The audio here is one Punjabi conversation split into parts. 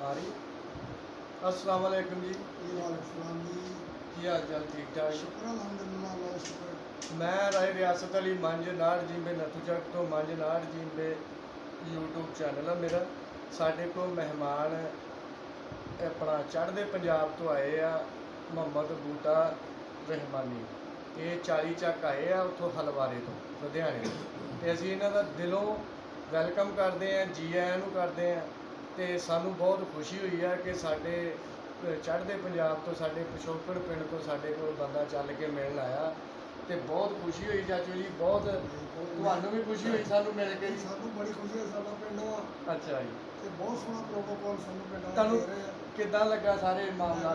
आ रही। अस्सलाम वालेकुम जी, वालेकुम जी। की हाल चाल? ठीक ठाक। शुक्र अल्हम्दुलिल्लाह, अल्लाह का शुक्र। मैं राय रियासत अली मंज नाड़ जिम्बे नथूचक तो मंज नाड़ जिम्बे यूट्यूब चैनल है मेरा। साढ़े को मेहमान अपना चढ़ते पंजाब तो आए आ मोहम्मद बूटा रहमानी। ये 40 ਚੱਕ आए आ उतों हलवारे तो लुधियाने तो असी इन्हों का दिलों वैलकम करते हैं, जी आया नूं करते हैं। तो सानू बहुत खुशी हुई है कि साढ़े चढ़ते पंजाब तो साढ़े पिछोकड़ पिंड तो साढ़े को बंदा चल के मिलने आया। तो बहुत खुशी हुई चाचू जी, बहुत तुहानू भी खुशी हुई सानू मिल के? सानू बड़ी खुशी है, साडा पिंड वा अच्छा जी, ते बहुत सोहना प्रोटोकॉल सानू पिंड वाले तुहानू दे रहे हैं। किद्दां लगा सारे मामला?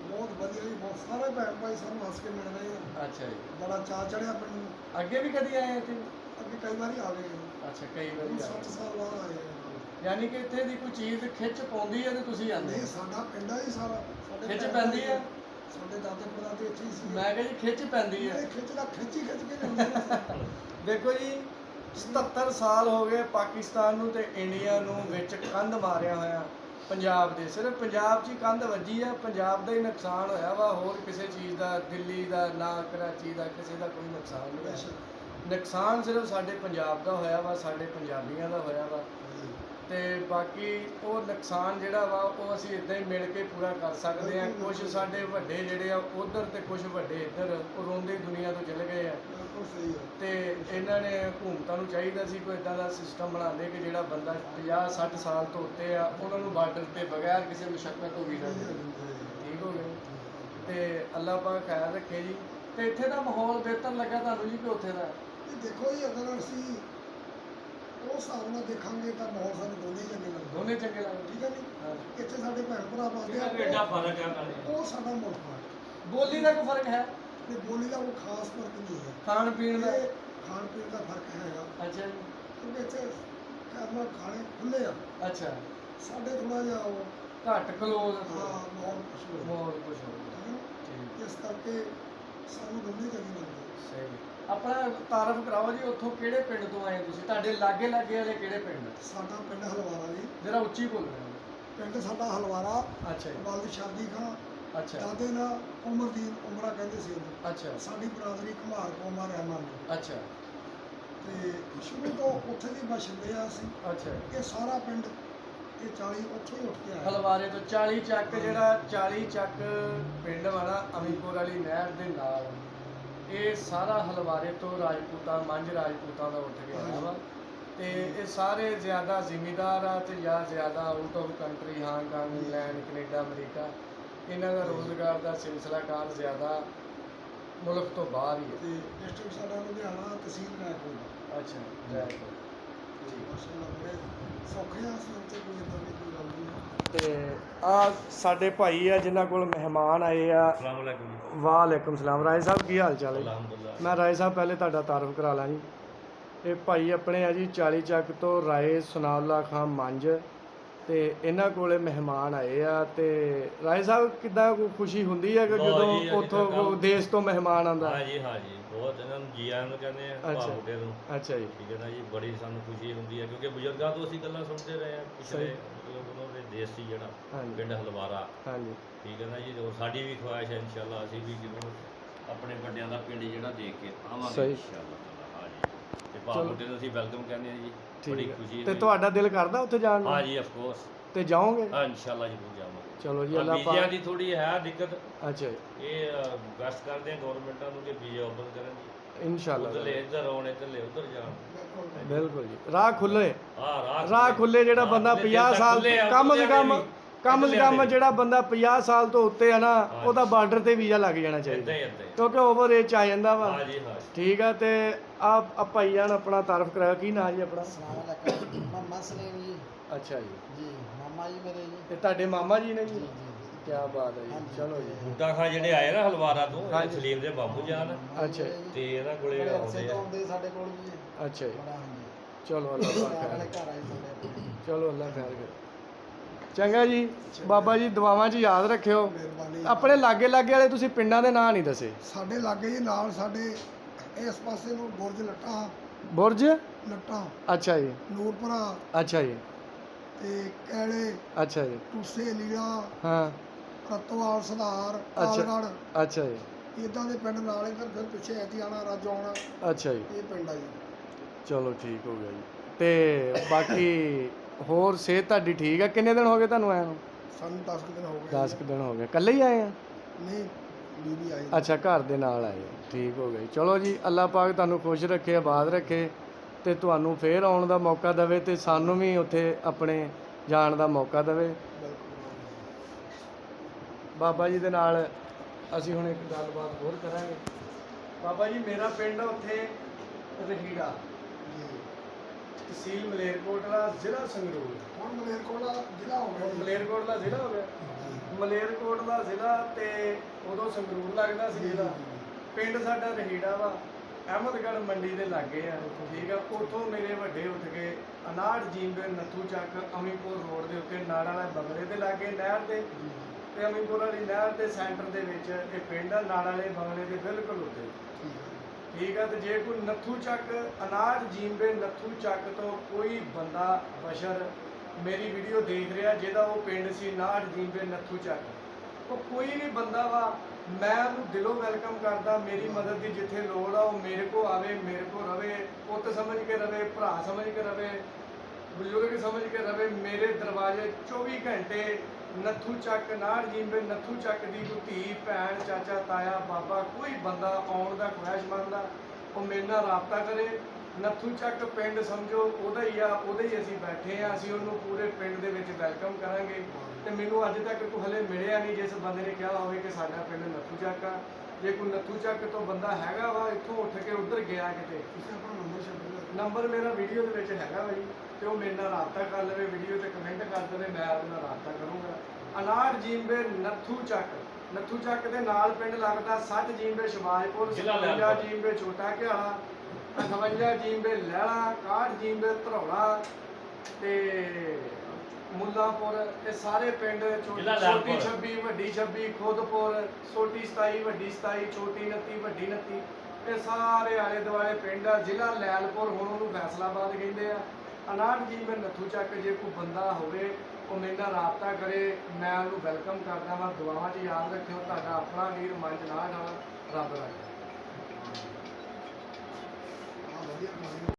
बहुत बढ़िया जी, बहुत सारे भैन भाई सानू हंस के मिल रहे हैं। अच्छा जी, बड़ा चाऽ चढ़िया पिंड नूं। अगे भी कभी आए थे? अगे कई बारी आ गए हैं। अच्छा, कई बार 60 साल बाद आए हैं। यानी कि इत्थे दी कोई चीज़ खिच पाउंदी है तो तुसीं आंदे? नहीं, साडा पिंड है ही सारा। साडे खिच भैन पैंदी भाई है? साडे दादे परदादे इत्थे ही सी। मैं कहा जी खिच पैंदी है। नहीं, खिच के ਜਾਂਦੇ ਨੇ। देखो जी, 77 साल हो गए पाकिस्तान नूं ते इंडिया नूं विच कंध मारिया होया। पंजाब दे सिर्फ पंजाब 'ਚ ਹੀ ਕੰਧ ਵੱਜੀ ਆ, ਪੰਜਾਬ ਦਾ ਹੀ ਨੁਕਸਾਨ ਹੋਇਆ ਵਾ, ਹੋਰ ਕਿਸੇ ਚੀਜ਼ ਦਾ, ਦਿੱਲੀ ਦਾ ਨਾ ਕਰਾਚੀ ਦਾ ਕਿਸੇ ਦਾ ਕੋਈ ਨੁਕਸਾਨ ਨਹੀਂ ਹੋਇਆ। ਨੁਕਸਾਨ ਸਿਰਫ ਸਾਡੇ ਪੰਜਾਬ ਦਾ ਹੋਇਆ ਵਾ, ਸਾਡੇ ਪੰਜਾਬੀਆਂ ਦਾ ਹੋਇਆ ਵਾ। ਤੇ ਬਾਕੀ ਉਹ ਨੁਕਸਾਨ ਜਿਹੜਾ ਵਾ ਉਹ ਅਸੀਂ ਇਦਾਂ ਹੀ ਮਿਲ ਕੇ ਪੂਰਾ ਕਰ ਸਕਦੇ ਹਾਂ। ਕੁਝ ਸਾਡੇ ਵੱਡੇ ਜਿਹੜੇ ਆ ਉਧਰ ਤੇ ਕੁਝ ਵੱਡੇ ਇੱਧਰ, ਉਹ ਰੋਂਦੇ ਦੁਨੀਆ ਤੋਂ ਚਲੇ ਗਏ ਆ। ਬਿਲਕੁਲ ਸਹੀ ਹੈ। ਤੇ ਇਹਨਾਂ ਨੇ ਹਕੂਮਤਾਂ ਨੂੰ ਚਾਹੀਦਾ ਸੀ ਕੋਈ ਇਦਾਂ ਦਾ ਸਿਸਟਮ ਬਣਾਉਂਦੇ ਕਿ ਜਿਹੜਾ ਬੰਦਾ 50-60 ਸਾਲ ਤੋਂ ਉੱਤੇ ਆ ਉਹਨਾਂ ਨੂੰ ਬਾਰਡਰ ਤੇ ਬਗੈਰ ਕਿਸੇ ਮੁਸ਼ੱਕਤ ਤੋਂ ਵੀਜ਼ਾ ਦੇ ਠੀਕ ਹੋ ਗਏ। ਤੇ ਅੱਲਾਹ ਪਾਕ ਖੈਰ ਰੱਖੇ ਜੀ। ਤੇ ਇੱਥੇ ਦਾ ਮਾਹੌਲ ਬਿਹਤਰ ਲੱਗਾ ਤੁਹਾਨੂੰ ਜੀ ਕਿ ਉੱਥੇ ਦਾ? ਇਹ ਦੇਖੋ ਜੀ, ਅਗਰ ਅਸੀਂ ਉਹ ਹਿਸਾਬ ਨਾਲ ਦੇਖਾਂਗੇ ਤਾਂ ਮਾਹੌਲ ਸਾਨੂੰ ਦੋਨੇ ਹੀ ਚੰਗੇ ਲੱਗਦੇ। ਦੋਨੇ ਚੰਗੇ ਲੱਗਦੇ? ਠੀਕ ਹੈ ਜੀ। ਇੱਥੇ ਸਾਡੇ ਭੈਣ ਭਰਾ ਪਾਉਂਦੇ ਆ, ਐਡਾ ਫਰਕ ਹੈ ਨਾਲੇ ਉਹ ਸਾਡਾ ਮੁਲਕ ਹੈ। ਬੋਲੀ ਦਾ ਕੋਈ ਫਰਕ ਹੈ? ਤੇ ਬੋਲੀ ਦਾ ਕੋਈ ਖਾਸ ਫਰਕ ਨਹੀਂ ਹੈ। ਖਾਣ ਪੀਣ ਦਾ? ਇਹ ਖਾਣ ਪੀਣ ਦਾ ਫਰਕ ਹੈਗਾ, ਅੱਛਾ ਜੀ, ਕਿਉਂਕਿ ਇੱਥੇ ਕਰਨਾ ਖਾਣੇ ਖੁੱਲੇ ਆ। ਅੱਛਾ, ਸਾਡੇ ਥੋੜਾ ਜਿਹਾ ਉਹ ਘੱਟ ਕਲੋਜ਼ ਮਾਹੌਲ ਕੁਛ ਹੋਰ ਹੈ। ਬਹੁਤ ਕੁਝ ਹੋ ਠੀਕ ਹੈ ਨਾ? ਠੀਕ, ਇਸ ਕਰਕੇ ਸਾਨੂੰ ਦੋਨੇ ਚੰਗੇ ਲੱਗਦੇ। ਸਹੀ। ਆਪਣਾ ਤਾਰਫ ਕਰਾਓ ਜੀ, ਉੱਥੋਂ ਕਿਹੜੇ ਪਿੰਡ ਤੋਂ ਆਏ ਤੁਸੀਂ? ਤੁਹਾਡੇ ਲਾਗੇ ਲਾਗੇ ਵਾਲੇ ਕਿਹੜੇ ਪਿੰਡ? ਸਾਡਾ ਪਿੰਡ ਹਲਵਾਰਾ ਜੀ। ਜਰਾ ਉੱਚੀ ਬੋਲਣਾ। ਪਿੰਡ ਸਾਡਾ ਹਲਵਾਰਾ। ਅੱਛਾ ਜੀ, ਵਾਲਦ ਸ਼ਾਦੀ ਖਾਂ ਅੱਛਾ ਦਾਦੇ ਨਾਲ ਉਮਰਦੀਨ ਉਮਰਾ ਕਹਿੰਦੇ ਸੀ ਉਹਨੂੰ। ਅੱਛਾ ਸਾਡੀ ਬਰਾਦਰੀ ਕੁਮਾਰ ਕੌਮਾਂ ਰਹਿਮਾਨ ਅੱਛਾ ਤੇ ਸ਼ੁਰੂ ਤੋਂ ਉੱਥੇ ਦੀ ਬਸ਼ਿੰਦੇ ਆ ਅਸੀਂ। ਅੱਛਾ। ਇਹ ਸਾਰਾ ਪਿੰਡ ਇਹ 40 ਉੱਥੋਂ ਹੀ ਉੱਠ ਕੇ ਆਇਆ। ਹਲਵਾਰੇ ਤੋਂ 40 ਚੱਕ, ਜਿਹੜਾ 40 ਚੱਕ ਪਿੰਡ ਵਾਲਾ ਅਮੀਪੁਰ ਵਾਲੀ ਨਹਿਰ ਦੇ ਨਾਲ, ਇਹ ਸਾਰਾ ਹਲਵਾਰੇ ਤੋਂ ਰਾਜਪੂਤਾਂ ਮੰਝ ਰਾਜਪੂਤਾਂ ਦਾ ਉੱਠ ਕੇ ਆਇਆ ਵਾ। ਤੇ ਇਹ ਸਾਰੇ ਜ਼ਿਆਦਾ ਜ਼ਿਮੀਂਦਾਰ ਆ ਤੇ ਜਾਂ ਜ਼ਿਆਦਾ out of country, Hong Kong, England, Canada, America, ਇਹਨਾਂ ਦਾ ਰੋਜ਼ਗਾਰ ਦਾ ਸਿਲਸਿਲਾਕਾਰ ਜ਼ਿਆਦਾ ਮੁਲਕ ਤੋਂ ਬਾਹਰ ਹੀ ਹੈ। ਤੇ ਡਿਸਟ੍ਰਿਕਟ ਸਾਡਾ ਲੁਧਿਆਣਾ, ਤਹਿਸੀਲ ਰਾਏਪੁਰ। ਅੱਛਾ, ਰਾਏਪੁਰ। ਮਾਸ਼ਾਅੱਲਾ ਬੜੇ ਸੌਖੇ ਆ ਅਸੀਂ, ਉੱਥੇ ਕੋਈ ਇੱਦਾਂ ਦੀ ਕੋਈ ਗੱਲ ਨਹੀਂ ਹੈ। ਤੇ ਆ ਸਾਡੇ ਭਾਈ ਆ ਜਿਨ੍ਹਾਂ ਕੋਲ ਮਹਿਮਾਨ ਆਏ ਆ। ਅਸਲਾਮ ਵਾਲੇਕੁਮ ਜੀ। ਵਾਲੇਕੁਮ ਸਲਾਮ। ਰਾਏ ਸਾਹਿਬ ਕੀ ਹਾਲ ਚਾਲ ਹੈ? ਅਲਹਮਦੁਲਿਲਾ। ਮੈਂ ਰਾਏ ਸਾਹਿਬ ਪਹਿਲੇ ਤੁਹਾਡਾ ਤਾਰਫ ਕਰਾ ਲਾਂ ਜੀ। ਇਹ ਭਾਈ ਆਪਣੇ ਆ ਜੀ 40 ਚੱਕ ਤੋਂ ਰਾਏ ਸੁਨਾਉਲਾ ਖਾਂ ਮੰਝ, ਤੇ ਇਹਨਾਂ ਕੋਲੇ ਮਹਿਮਾਨ ਆਏ ਆ। ਤੇ ਰਾਏ ਸਾਹਿਬ ਕਿੱਦਾਂ ਕੋਈ ਖੁਸ਼ੀ ਹੁੰਦੀ ਹੈ ਕਿ ਬਹੁਤ ਜੀ, ਜਦੋਂ ਅੱਜ ਉੱਥੋਂ ਤੱਕ ਦੇਸ਼ ਤੋਂ ਮਹਿਮਾਨ ਆਉਂਦਾ? ਹਾਂ ਜੀ, ਬਹੁਤ ਇਹਨਾਂ ਨੂੰ ਜੀ ਆਇਆਂ ਨੂੰ ਕਹਿੰਦੇ ਆ ਅੱਛਾ। ਭਾਵੁਕੇ ਨੂੰ। ਅੱਛਾ ਜੀ, ਠੀਕ ਹੈ ਨਾ ਜੀ, ਬੜੀ ਸਾਨੂੰ ਖੁਸ਼ੀ ਹੁੰਦੀ ਹੈ ਕਿਉਂਕਿ ਬਜ਼ੁਰਗਾਂ ਤੋਂ ਅਸੀਂ ਗੱਲਾਂ ਸੁਣਦੇ ਰਹੇ ਆ ਪਿਛਲੇ, ਮਤਲਬ ਉਹਨਾਂ ਦੇ ਦੇਸ਼ ਸੀ ਜਿਹੜਾ ਹਾਂਜੀ ਪਿੰਡ ਹਲਵਾਰਾ। ਹਾਂਜੀ ਠੀਕ ਹੈ ਨਾ ਜੀ, ਔਰ ਸਾਡੀ ਵੀ ਖੁਆਇਸ਼ ਹੈ ਇਨਸ਼ਾਅੱਲਾ ਅਸੀਂ ਵੀ ਜਦੋਂ ਆਪਣੇ ਵੱਡਿਆਂ ਦਾ ਪਿੰਡ ਜਿਹੜਾ ਦੇਖ ਕੇ ਆਵਾਂਗੇ ਸਹੀ। ਇਨਸ਼ਾਅੱਲਾ ਤਾਲਾ। ਹਾਂ ਜੀ, ਤੇ ਭਾਵੁਕੇ ਨੂੰ ਅਸੀਂ ਵੈਲਕਮ ਕਹਿੰਦੇ ਆ ਜੀ। ਬੜੀ ਠੀਕ ਖੁਸ਼ੀ ਹੈ। ਹੈ ਤੇ ਜੀ। ਤੁਹਾਡਾ ਦਿਲ ਕਰਦਾ ਉੱਥੇ ਜਾਣ ਨੂੰ? ਹਾਂ ਜੀ, ਆਫ ਕੋਰਸ। ਤੇ ਜਾਓਗੇ? ਹਾਂ ਇਨਸ਼ਾਅੱਲਾ ਜ਼ਰੂਰ ਜਾਵਾਂਗੇ। ਚਲੋ ਜੀ, ਹਾਂ, ਅੱਲਾਹ ਵੀਜ਼ਿਆਂ ਪਾਕ। ਦੀ ਥੋੜੀ ਹੈ ਦਿੱਕਤ। ਅੱਛਾ ਜੀ, ਇਹ ਰਿਕੁਐਸਟ ਕਰਦੇ ਆ ਗਵਰਨਮੈਂਟਾਂ ਨੂੰ ਕਿ ਵੀਜ਼ੇ ਓਪਨ ਕਰਨ ਜੀ। ਇਨਸ਼ਾਅੱਲਾ ਉਧਰਲੇ ਇੱਧਰ ਆਉਣ, ਇੱਧਰਲੇ ਉੱਧਰ ਜਾਣ। ਬਿਲਕੁਲ ਬਿਲਕੁਲ ਜੀ, ਰਾਹ ਖੁੱਲੇ। ਹਾਂ ਰਾਹ ਖੁੱਲੇ। ਜਿਹੜਾ ਬੰਦਾ 50 ਸਾਲ ਕਮ ਸੇ ਕਮ ਜਿਹੜਾ ਬੰਦਾ 50 ਸਾਲ ਤੋਂ ਉੱਤੇ ਆ ਨਾ, ਉਹਦਾ ਬਾਰਡਰ ਤੇ ਵੀਜ਼ਾ ਲੱਗ ਜਾਣਾ ਇੱਦਾਂ ਚਾਹੀਦਾ, ਹੀ ਇੱਦਾਂ ਹੀ। ਕਿਉਂਕਿ ਓਵਰ ਏਜ ਆ ਜਾਂਦਾ ਵਾ। ਹਾਂ ਜੀ, ਹਾਂ ਜੀ। ਠੀਕ ਆ। ਤੇ ਆ ਭਾਈ ਜਾਨ ਆਪਣਾ ਤਾਰਫ ਕਰਾਇਆ, ਕੀ ਨਾਂ ਜੀ ਆਪਣਾ? अस्सलामुअलैकुम, मोहम्मद सलीम जी। ਅੱਛਾ ਜੀ, जी मामा जी मेरे जी। ਤੇ ਤੁਹਾਡੇ ਮਾਮਾ ਜੀ ਨੇ ਜੀ? जी जी ਕੀ ਬਾਤ ਹੈ ਜੀ। ਹਾਂਜੀ। ਚਲੋ ਜੀ, ਬੂਟਾ ਖਾਂ ਜਿਹੜੇ ਆਏ ਨਾ ਹਲਵਾਰਾ ਤੋਂ, ਹਾਂ ਇਹ ਜੀ। ਸਲੀਮ ਦੇ ਬਾਬੂ ਜਾਨ ਅੱਛਾ ਜੀ, ਤੇ ਇਹਨਾਂ ਕੋਲੇ बड़े ਆਉਂਦੇ अरसे ਆ। तो आउंदे साडे कोल जी। ਅੱਛਾ ਜੀ। बड़ा हाँ जी। ਚਲੋ ਅੱਲਾਹ ਪਾਕ अपने ਖੈਰ। घर आए साडे। ਚਲੋ ਅੱਲਾਹ ਖੈਰ ਕਰੇ। ਚੰਗਾ ਜੀ ਬਾਬਾ ਜੀ, ਦੁਆਵਾਂ 'ਚ ਯਾਦ ਰੱਖਿਓ। ਮਿਹਰਬਾਨੀ। ਆਪਣੇ ਲਾਗੇ ਲਾਗੇ ਵਾਲੇ ਤੁਸੀਂ ਪਿੰਡਾਂ ਦੇ ਨਾਂ ਨਹੀਂ ਦੱਸੇ। ਸਾਡੇ ਲਾਗੇ ਜੀ ਨਾਲ ਸਾਡੇ ਇਸ ਪਾਸੇ ਨੂੰ ਬੁਰਜ ਲੱਟਾਂ ਬੁਰਜ? ਲੱਟਾਂ, ਅੱਛਾ ਜੀ, ਨੂਰਪੁਰਾ, ਅੱਛਾ ਜੀ, ਤੇ ਕੈਲੇ ਅੱਛਾ ਜੀ। ਟੂਸੇ ਲੀਲਾ ਹਾਂ। ਰਤਵਾਲ ਸੁਧਾਰ ਅੱਛਾ। ਆਲਗੜ੍ਹ ਅੱਛਾ ਜੀ। ਇਦਾਂ ਦੇ ਪਿੰਡ ਨਾਲ ਇੱਧਰ ਫਿਰ ਪਿੱਛੇ ਐਤੀਆਣਾ ਰਾਜੋ ਆਉਣਾ ਅੱਛਾ ਜੀ। ਇਹ ਪਿੰਡ ਆ ਜੀ। ਚਲੋ ਠੀਕ ਹੋ ਗਿਆ ਜੀ। ਤੇ ਬਾਕੀ ਹੋਰ ਸਿਹਤ ਤੁਹਾਡੀ ਠੀਕ ਆ? ਕਿੰਨੇ ਦਿਨ ਹੋ ਗਏ ਤੁਹਾਨੂੰ ਆਇਆ ਨੂੰ? ਸਾਨੂੰ 10 ਕੁ ਦਿਨ ਹੋ ਗਏ 10 ਦਿਨ ਹੋ ਗਏ। ਇਕੱਲੇ ਹੀ ਆਏ ਆ? ਨਹੀਂ ਬੀਬੀ ਆਈ ਅੱਛਾ, ਘਰ ਦੇ ਨਾਲ ਆਏ ਆ। ਠੀਕ ਹੋ ਗਿਆ ਜੀ। ਚਲੋ ਜੀ, ਅੱਲਾਹ ਪਾਕ ਤੁਹਾਨੂੰ ਖੁਸ਼ ਰੱਖੇ, ਆਬਾਦ ਰੱਖੇ ਤੇ ਤੁਹਾਨੂੰ ਫੇਰ ਆਉਣ ਦਾ ਮੌਕਾ ਦੇਵੇ ਤੇ ਸਾਨੂੰ ਵੀ ਉੱਥੇ ਆਪਣੇ ਜਾਣ ਦਾ ਮੌਕਾ ਦੇਵੇ। ਬਾਬਾ ਜੀ ਦੇ ਨਾਲ ਅਸੀਂ ਹੁਣ ਇੱਕ ਗੱਲਬਾਤ ਹੋਰ ਕਰਾਂਗੇ। ਬਾਬਾ ਜੀ, ਮੇਰਾ ਪਿੰਡ ਉੱਥੇ ਰਹੀੜਾ, ਤਹਿਸੀਲ ਮਲੇਰਕੋਟਲਾ, ਜ਼ਿਲ੍ਹਾ ਸੰਗਰੂਰ। ਹੁਣ ਮਲੇਰਕੋਟਲਾ ਜ਼ਿਲ੍ਹਾ ਹੋ ਗਿਆ ਜੀ। ਮਲੇਰਕੋਟਲਾ ਜ਼ਿਲ੍ਹਾ ਹੋ ਗਿਆ। ਮਲੇਰਕੋਟਲਾ ਜ਼ਿਲ੍ਹਾ ਤੇ ਉਦੋਂ ਸੰਗਰੂਰ ਲੱਗਦਾ ਸੀ ਜਿਹੜਾ। ਪਿੰਡ ਸਾਡਾ ਰਹੀੜਾ ਵਾ, ਅਹਿਮਦਗੜ੍ਹ ਮੰਡੀ ਦੇ ਲਾਗੇ ਆ। ਠੀਕ ਆ। ਉੱਥੋਂ ਮੇਰੇ ਵੱਡੇ ਉੱਠ ਕੇ 59 ਜੀਂਬੇ ਨੱਥੂ ਚੱਕ ਅਮੀਪੁਰ ਰੋਡ ਦੇ ਉੱਤੇ ਨਾੜ ਵਾਲਾ ਬਗਲੇ ਦੇ ਲਾਗੇ ਨਹਿਰ ਦੇ ਤੇ ਅਮੀਪੁਰ ਵਾਲੀ ਨਹਿਰ ਦੇ ਸੈਂਟਰ ਦੇ ਵਿੱਚ ਇਹ ਪਿੰਡ ਆ, ਨਾੜ ਵਾਲੇ ਬਗਲੇ ਦੇ ਬਿਲਕੁਲ ਉੱਤੇ। ਠੀਕ ਆ। ਤੇ ਜੇ ਕੋਈ ਨੱਥੂ ਚੱਕ 59 ਜੀਂਬੇ ਨੱਥੂ ਚੱਕ ਤੋਂ ਕੋਈ ਬੰਦਾ ਬਸ਼ਰ ਮੇਰੀ ਵੀਡੀਓ ਦੇਖ ਰਿਹਾ ਜਿਹਦਾ ਉਹ ਪਿੰਡ ਸੀ 59 ਜੀਂਬੇ ਨੱਥੂ ਚੱਕ, ਉਹ ਕੋਈ ਵੀ ਬੰਦਾ ਵਾ, ਮੈਂ ਉਹਨੂੰ ਦਿਲੋਂ ਵੈਲਕਮ ਕਰਦਾ। ਮੇਰੀ ਮਦਦ ਦੀ ਜਿੱਥੇ ਲੋੜ ਆ ਉਹ ਮੇਰੇ ਕੋਲ ਆਵੇ, ਮੇਰੇ ਕੋਲ ਰਵੇ, ਪੁੱਤ ਸਮਝ ਕੇ ਰਵੇ, ਭਰਾ ਸਮਝ ਕੇ ਰਵੇ, ਬਜ਼ੁਰਗ ਸਮਝ ਕੇ ਰਵੇ। ਮੇਰੇ ਦਰਵਾਜ਼ੇ 24 ਘੰਟੇ ਨੱਥੂ ਚੱਕ 59 ਜੀਂਬੇ ਨੱਥੂ ਚੱਕ ਦੀ ਕੋਈ ਧੀ ਭੈਣ ਚਾਚਾ ਤਾਇਆ ਬਾਬਾ ਕੋਈ ਬੰਦਾ ਆਉਣ ਦਾ ਖੁਆਇਸ਼ਮੰਦ ਆ, ਉਹ ਮੇਰੇ ਨਾਲ ਰਾਬਤਾ ਕਰੇ। ਨੱਥੂ ਚੱਕ ਪਿੰਡ ਸਮਝੋ ਉਹਦਾ ਹੀ ਆ, ਉਹਦੇ ਹੀ ਅਸੀਂ ਬੈਠੇ ਆ। ਅਸੀਂ ਉਹਨੂੰ ਪੂਰੇ ਪਿੰਡ ਦੇ ਵਿੱਚ ਵੈਲਕਮ ਕਰਾਂਗੇ। ਤੇ ਮੈਨੂੰ ਅੱਜ ਤੱਕ ਕੋਈ ਹਲੇ ਮਿਲਿਆ ਨਹੀਂ ਜਿਸ ਬੰਦੇ ਨੇ ਕਿਹਾ ਹੋਵੇ ਕਿ ਸਾਡਾ ਪਿੰਡ ਨੱਥੂ ਚੱਕ ਆ। ਜੇ ਕੋਈ ਨੱਥੂ ਚੱਕ ਤੋਂ ਬੰਦਾ ਹੈਗਾ ਵਾ, ਇੱਥੋਂ ਉੱਠ ਕੇ ਉੱਧਰ ਗਿਆ ਕਿਤੇ, ਤੁਸੀਂ ਆਪਣਾ ਨੰਬਰ ਛੱਡ ਦਿਓ। ਨੰਬਰ ਮੇਰਾ ਵੀਡੀਓ ਦੇ ਵਿੱਚ ਹੈਗਾ ਵਾ ਜੀ, ਤੇ ਉਹ ਮੇਰੇ ਨਾਲ ਰਾਬਤਾ ਕਰ ਲਵੇ, ਵੀਡੀਓ ਤੇ ਕਮੈਂਟ ਕਰ ਦੇਵੇ, ਮੈਂ ਉਹਦੇ ਨਾਲ ਰਾਬਤਾ ਕਰੂੰਗਾ। 59 ਜੀਂਬੇ ਨੱਥੂ ਚੱਕ, ਨੱਥੂ ਚੱਕ ਦੇ ਨਾਲ ਪਿੰਡ ਲੱਗਦਾ 60 ਜੀਂਬੇ ਸ਼ਿਵਾਜਪੁਰ, 57 ਜੀਂਬੇ ਛੋਟਾ ਘਿਆਲਾ, 58 ਜੀਂਬੇ ਲਹਿਲਾ, 61 ਜੀਂਬੇ ਧਰੌਲਾ ਤੇ ਮੁੱਲਾਂਪੁਰ। ਇਹ ਸਾਰੇ ਪਿੰਡ ਛੋਟੀ 26 ਵੱਡੀ 26 ਖੁਦਪੁਰ, ਛੋਟੀ 27 ਵੱਡੀ 27 ਛੋਟੀ 29 ਵੱਡੀ 29, ਇਹ ਸਾਰੇ ਆਲੇ ਦੁਆਲੇ ਪਿੰਡ ਆ। ਜ਼ਿਲ੍ਹਾ ਲੈਲਪੁਰ, ਹੁਣ ਉਹਨੂੰ ਫੈਸਲਾਬਾਦ ਕਹਿੰਦੇ ਆ। 59 ਜੀਂਬੇ ਨੱਥੂ ਚੱਕ ਜੇ ਕੋਈ ਬੰਦਾ ਹੋਵੇ ਉਹ ਮੇਰੇ ਨਾਲ ਰਾਬਤਾ ਕਰੇ, ਮੈਂ ਉਹਨੂੰ ਵੈਲਕਮ ਕਰਦਾ ਵਾ। ਦੁਆਵਾਂ 'ਚ ਯਾਦ ਰੱਖਿਓ। ਤੁਹਾਡਾ ਆਪਣਾ ਵੀਰ ਮੰਜਨਾਟ, ਰੱਬ ਰੱਖੇ। ਵਧੀਆ